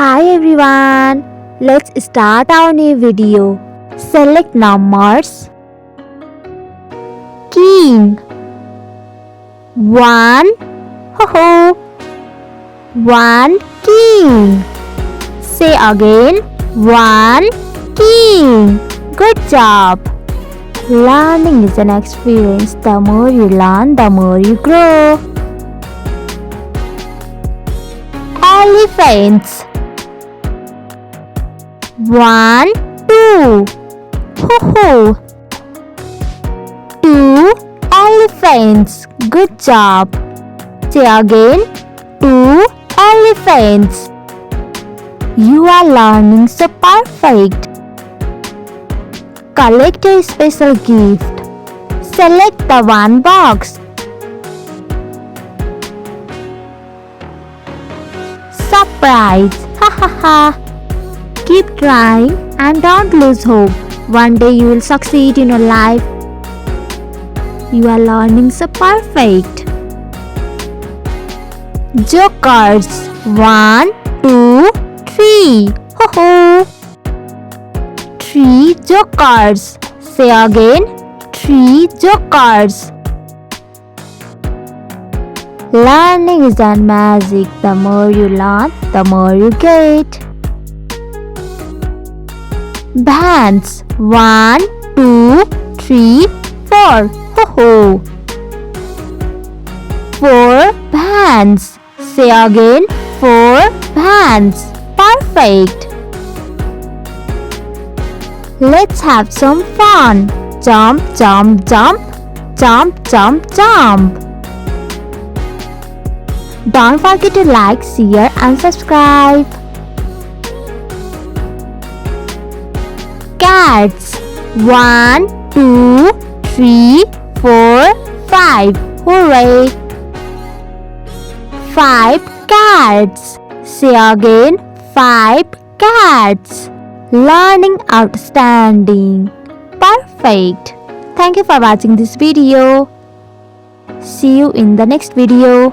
Hi everyone, let's start our new video. Select numbers. King. 1. Ho ho. 1 king. Say again. 1 king. Good job. Learning is an experience. The more you learn, the more you grow. Elephants. 1, 2. Ho ho. 2 elephants. Good job. Say again. 2 elephants. You are learning so perfect. Collect a special gift. Select the one box. Surprise! Ha ha ha! Keep trying and don't lose hope. One day you will succeed in your life. You are learning so perfect. Jokers. 1, 2, 3. Ho ho! 3 jokers. Say again. 3 jokers. Learning is a magic. The more you learn, the more you get. Bands. 1, 2, 3, 4. Ho ho! 4 bands. Say again. 4 bands. Perfect. Let's have some fun. Jump, jump, jump. Jump, jump, jump. Don't forget to like, share and subscribe. Cats. 1, 2, 3, 4, 5. Hooray! 5 cats. Say again. 5 cats. Learning outstanding. Perfect. Thank you for watching this video. See you in the next video.